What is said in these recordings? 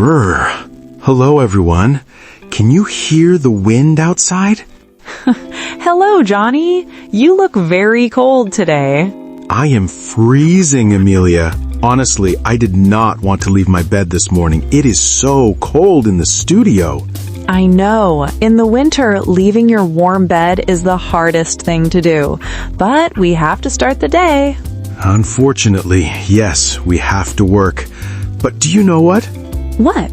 Brr. Hello, everyone. Can you hear the wind outside? Hello, Johnny. You look very cold today. I am freezing, Emmilia. Honestly, I did not want to leave my bed this morning. It is so cold in the studio. I know. In the winter, leaving your warm bed is the hardest thing to do. But we have to start the day. Unfortunately, yes, we have to work. But do you know what? What?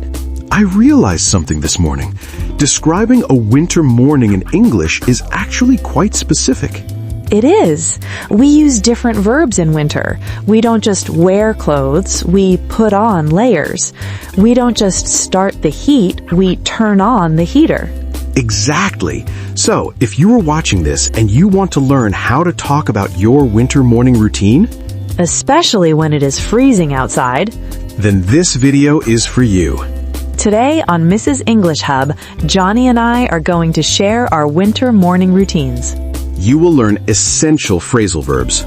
I realized something this morning. Describing a winter morning in English is actually quite specific. It is. We use different verbs in winter. We don't just wear clothes, we put on layers. We don't just start the heat, we turn on the heater. Exactly. So, if you are watching this and you want to learn how to talk about your winter morning routine, especially when it is freezing outside, then this video is for you. Today on Mrs. English Hub, Johnny and I are going to share our winter morning routines. You will learn essential phrasal verbs.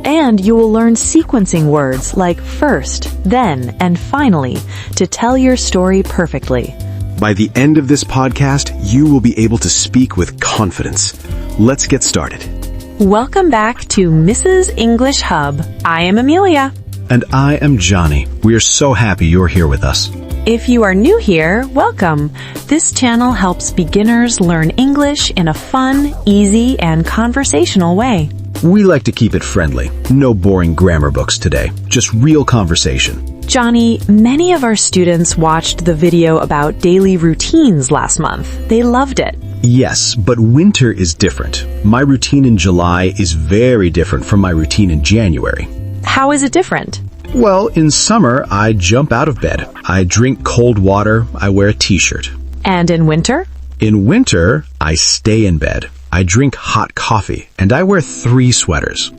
And you will learn sequencing words like first, then, and finally to tell your story perfectly. By the end of this podcast, you will be able to speak with confidence. Let's get started. Welcome back to Mrs. English Hub. I am Emmilia. And I am Johnny. We are so happy you're here with us. If you are new here, welcome. This channel helps beginners learn English in a fun, easy, and conversational way. We like to keep it friendly. No boring grammar books today. Just real conversation. Johnny, many of our students watched the video about daily routines last month. They loved it. Yes, but winter is different. My routine in July is very different from my routine in January. How is it different? Well, in summer, I jump out of bed. I drink cold water. I wear a t-shirt. And in winter? In winter, I stay in bed. I drink hot coffee, and I wear 3 sweaters.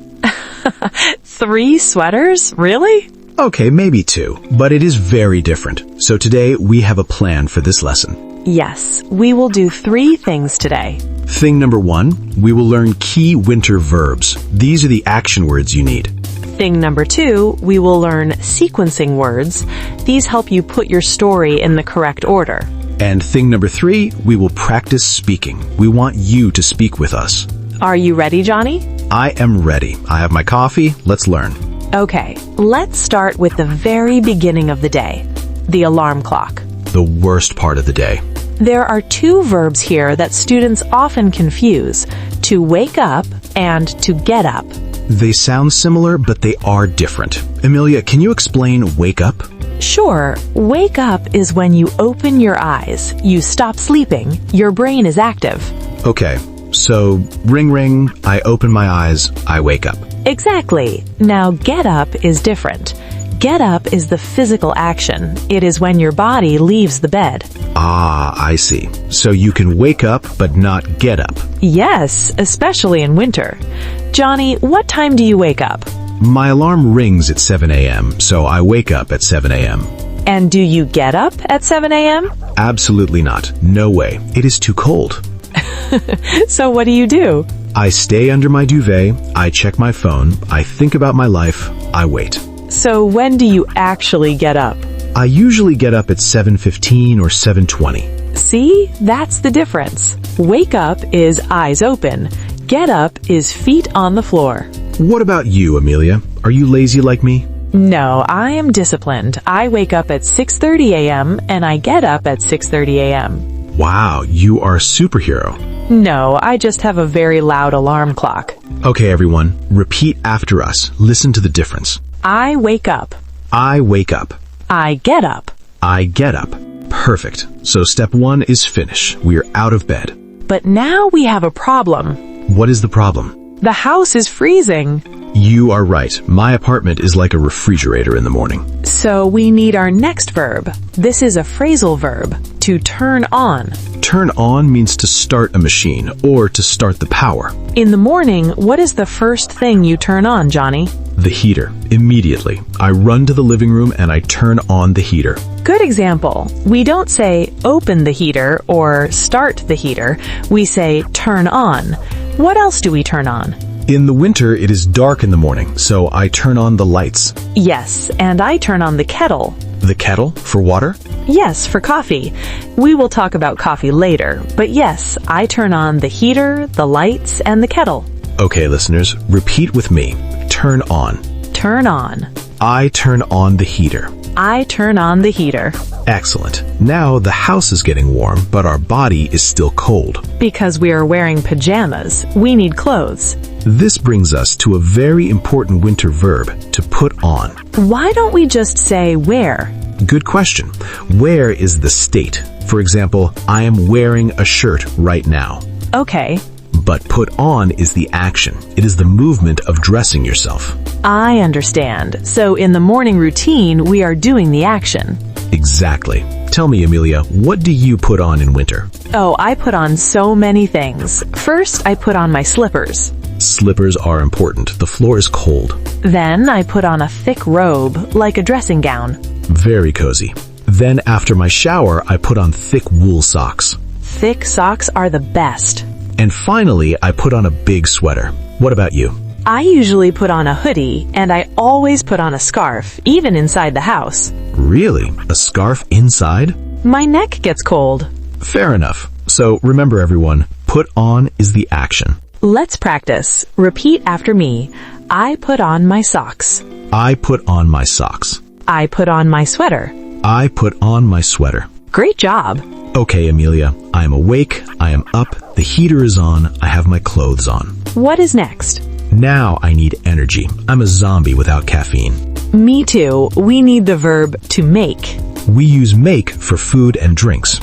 3 sweaters? Really? Okay, maybe 2, but it is very different. So today, we have a plan for this lesson. Yes, we will do 3 things today. Thing number 1, we will learn key winter verbs. These are the action words you need. Thing number 2, we will learn sequencing words. These help you put your story in the correct order. And thing number 3, we will practice speaking. We want you to speak with us. Are you ready, Johnny? I am ready. I have my coffee. Let's learn. Okay, let's start with the very beginning of the day, the alarm clock. The worst part of the day. There are 2 verbs here that students often confuse, to wake up and to get up. They sound similar, but they are different. Emmilia, can you explain wake up? Sure. Wake up is when you open your eyes. You stop sleeping. Your brain is active. Okay, so ring ring, I open my eyes, I wake up. Exactly. Now get up is different. Get up is the physical action. It is when your body leaves the bed. Ah, I see. So you can wake up, but not get up. Yes, especially in winter. Johnny, what time do you wake up? My alarm rings at 7 a.m., so I wake up at 7 a.m. And do you get up at 7 a.m.? Absolutely not. No way. It is too cold. So what do you do? I stay under my duvet, I check my phone, I think about my life, I wait. So when do you actually get up? I usually get up at 7:15 or 7:20. See? That's the difference. Wake up is eyes open. Get up is feet on the floor. What about you, Emmilia? Are you lazy like me? No, I am disciplined. I wake up at 6:30 a.m. and I get up at 6:30 a.m. Wow, you are a superhero. No, I just have a very loud alarm clock. Okay, everyone, repeat after us. Listen to the difference. I wake up. I wake up. I get up. I get up. Perfect. So step 1 is finish. We are out of bed. But now we have a problem. What is the problem? The house is freezing. You are right. My apartment is like a refrigerator in the morning. So we need our next verb. This is a phrasal verb, to turn on. Turn on means to start a machine or to start the power. In the morning, what is the first thing you turn on, Johnny? The heater. Immediately. I run to the living room and I turn on the heater. Good example. We don't say open the heater or start the heater. We say turn on. What else do we turn on? In the winter, it is dark in the morning, so I turn on the lights. Yes, and I turn on the kettle. The kettle? For water? Yes, for coffee. We will talk about coffee later, but yes, I turn on the heater, the lights, and the kettle. Okay, listeners, repeat with me. Turn on. Turn on. I turn on the heater. I turn on the heater. Excellent. Now the house is getting warm, but our body is still cold. Because we are wearing pajamas, we need clothes. This brings us to a very important winter verb, to put on. Why don't we just say wear? Good question. Wear is the state. For example, I am wearing a shirt right now. Okay, But put on is the action. It is the movement of dressing yourself. I understand. So in the morning routine, we are doing the action. Exactly. Tell me, Emmilia, what do you put on in winter? Oh, I put on so many things. First, I put on my slippers. Slippers are important. The floor is cold. Then I put on a thick robe, like a dressing gown. Very cozy. Then after my shower, I put on thick wool socks. Thick socks are the best. And finally, I put on a big sweater. What about you? I usually put on a hoodie, and I always put on a scarf, even inside the house. Really? A scarf inside? My neck gets cold. Fair enough. So remember everyone, put on is the action. Let's practice. Repeat after me. I put on my socks. I put on my socks. I put on my sweater. I put on my sweater. Great job. Okay, Emmilia, I am awake, I am up, the heater is on, I have my clothes on. What is next? Now I need energy. I'm a zombie without caffeine. Me too. We need the verb to make. We use make for food and drinks.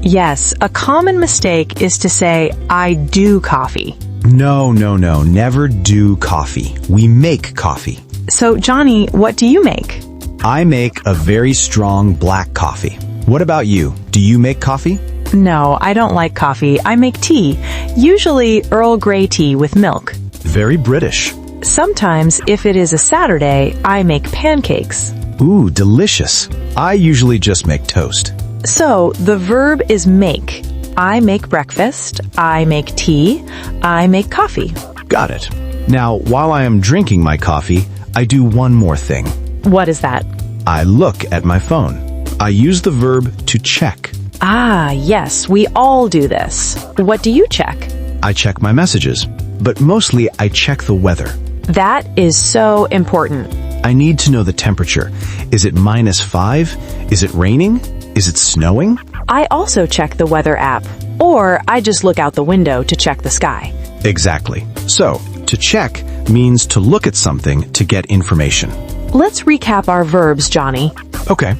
Yes, a common mistake is to say, I do coffee. No, never do coffee. We make coffee. So, Johnny, what do you make? I make a very strong black coffee. What about you? Do you make coffee? No, I don't like coffee. I make tea. Usually Earl Grey tea with milk. Very British. Sometimes, if it is a Saturday, I make pancakes. Ooh, delicious. I usually just make toast. So, the verb is make. I make breakfast. I make tea. I make coffee. Got it. Now, while I am drinking my coffee, I do one more thing. What is that? I look at my phone. I use the verb to check. Ah, yes, we all do this. What do you check? I check my messages, but mostly I check the weather. That is so important. I need to know the temperature. Is it -5? Is it raining? Is it snowing? I also check the weather app, or I just look out the window to check the sky. Exactly. So, to check means to look at something to get information. Let's recap our verbs, Johnny. Okay.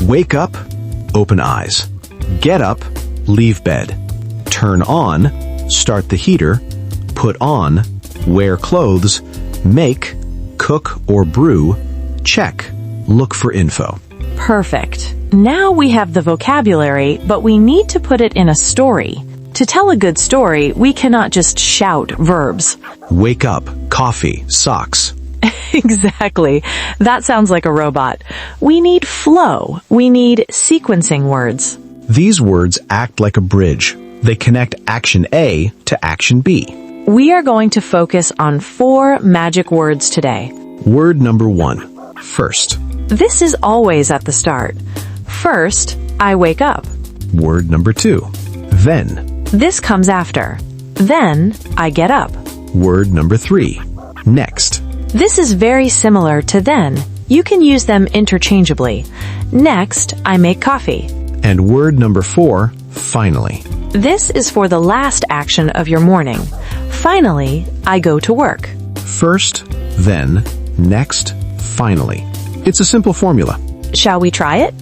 Wake up, open eyes. Get up, leave bed. Turn on, start the heater. Put on, wear clothes. Make, cook or brew. Check, look for info. Perfect. Now we have the vocabulary, but we need to put it in a story. To tell a good story, we cannot just shout verbs. Wake up, coffee, socks. Exactly. That sounds like a robot. We need flow. We need sequencing words. These words act like a bridge. They connect action A to action B. We are going to focus on 4 magic words today. Word number 1, first. This is always at the start. First, I wake up. Word number 2, then. This comes after. Then, I get up. Word number 3, next. This is very similar to then. You can use them interchangeably. Next, I make coffee. And word number 4, finally. This is for the last action of your morning. Finally, I go to work. First, then, next, finally. It's a simple formula. Shall we try it?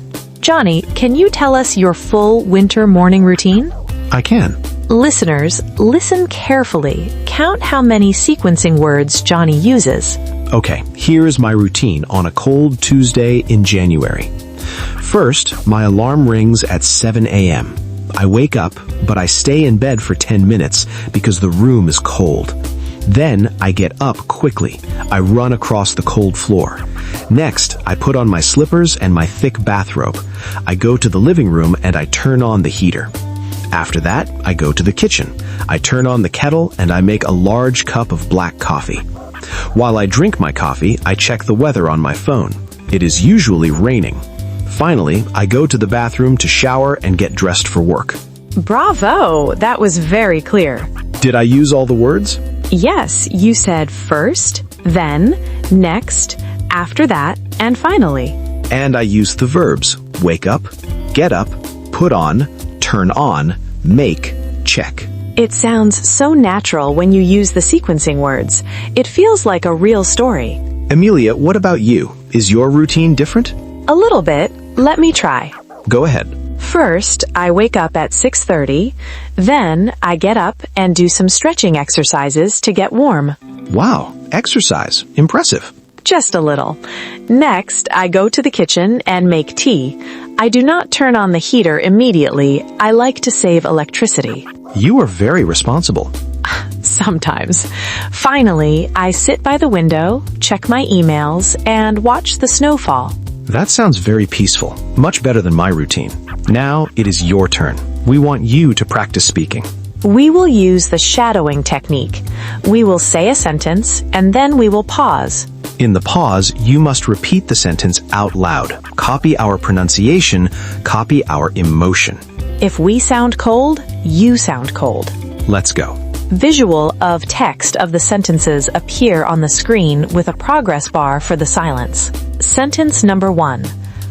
Johnny, can you tell us your full winter morning routine? I can. Listeners, listen carefully. Count how many sequencing words Johnny uses. Okay, here is my routine on a cold Tuesday in January. First, my alarm rings at 7 a.m. I wake up, but I stay in bed for 10 minutes because the room is cold. Then I get up quickly. I run across the cold floor. Next, I put on my slippers and my thick bathrobe. I go to the living room and I turn on the heater. After that, I go to the kitchen. I turn on the kettle and I make a large cup of black coffee. While I drink my coffee, I check the weather on my phone. It is usually raining. Finally, I go to the bathroom to shower and get dressed for work. Bravo! That was very clear. Did I use all the words? Yes, you said first, then, next, after that, and finally. And I used the verbs wake up, get up, put on, turn on, make, check. It sounds so natural when you use the sequencing words. It feels like a real story. Emmilia, what about you? Is your routine different? A little bit. Let me try. Go ahead. First, I wake up at 6:30. Then, I get up and do some stretching exercises to get warm. Wow, exercise. Impressive. Just a little. Next, I go to the kitchen and make tea. I do not turn on the heater immediately. I like to save electricity. You are very responsible. Sometimes. Finally, I sit by the window, check my emails, and watch the snowfall. That sounds very peaceful. Much better than my routine. Now it is your turn. We want you to practice speaking. We will use the shadowing technique. We will say a sentence, and then we will pause. In the pause, you must repeat the sentence out loud. Copy our pronunciation, copy our emotion. If we sound cold, you sound cold. Let's go. Visual of text of the sentences appear on the screen with a progress bar for the silence. Sentence number 1.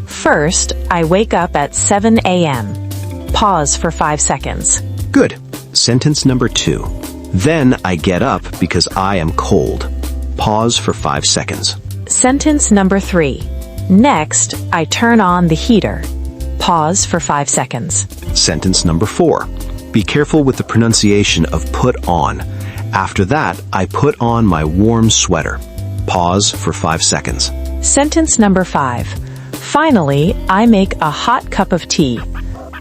First, I wake up at 7 a.m. Pause for 5 seconds. Good. Sentence number 2. Then I get up because I am cold. Pause for 5 seconds. Sentence number 3. Next, I turn on the heater. Pause for 5 seconds. Sentence number 4. Be careful with the pronunciation of put on. After that, I put on my warm sweater. Pause for 5 seconds. Sentence number 5. Finally, I make a hot cup of tea.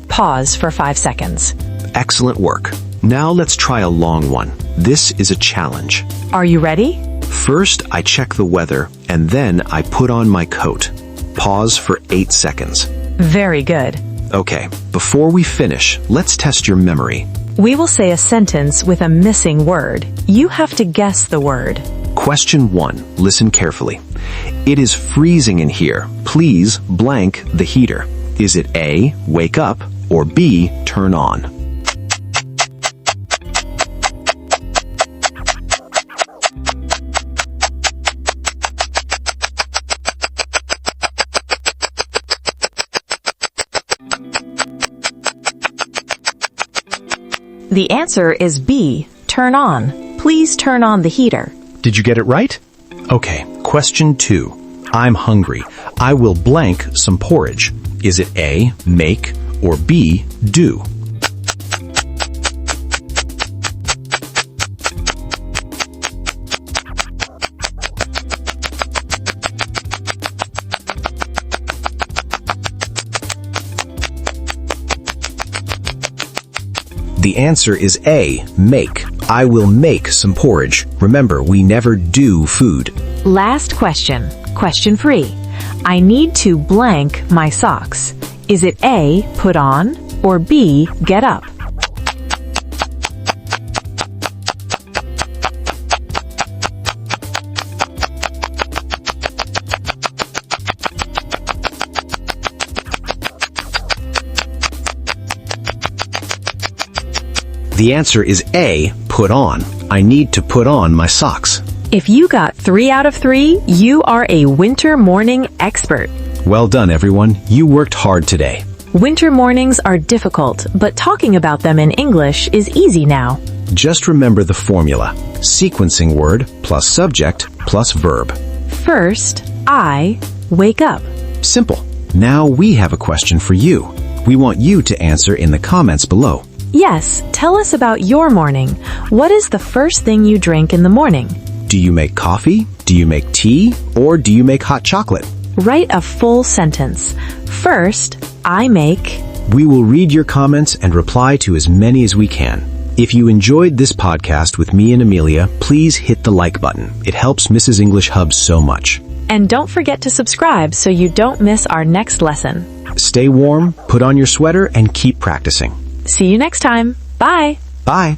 Pause for 5 seconds. Excellent work. Now let's try a long one. This is a challenge. Are you ready? First, I check the weather, and then I put on my coat. Pause for 8 seconds. Very good. Okay, before we finish, let's test your memory. We will say a sentence with a missing word. You have to guess the word. Question 1. Listen carefully. It is freezing in here. Please blank the heater. Is it A, wake up, or B, turn on? The answer is B, turn on. Please turn on the heater. Did you get it right? Okay, question 2. I'm hungry. I will blank some porridge. Is it A, make, or B, do? The answer is A, make. I will make some porridge. Remember, we never do food. Last question. Question 3. I need to blank my socks. Is it A, put on, or B, get up? The answer is A, put on. I need to put on my socks. If you got 3 out of 3, you are a winter morning expert. Well done, everyone. You worked hard today. Winter mornings are difficult, but talking about them in English is easy now. Just remember the formula. Sequencing word plus subject plus verb. First, I wake up. Simple. Now we have a question for you. We want you to answer in the comments below. Yes, tell us about your morning. What is the first thing you drink in the morning? Do you make coffee? Do you make tea? Or do you make hot chocolate? Write a full sentence. First, I make. We will read your comments and reply to as many as we can. If you enjoyed this podcast with me and Emmilia, please hit the like button. It helps Mrs. English Hub so much. And don't forget to subscribe so you don't miss our next lesson. Stay warm, put on your sweater, and keep practicing. See you next time. Bye. Bye.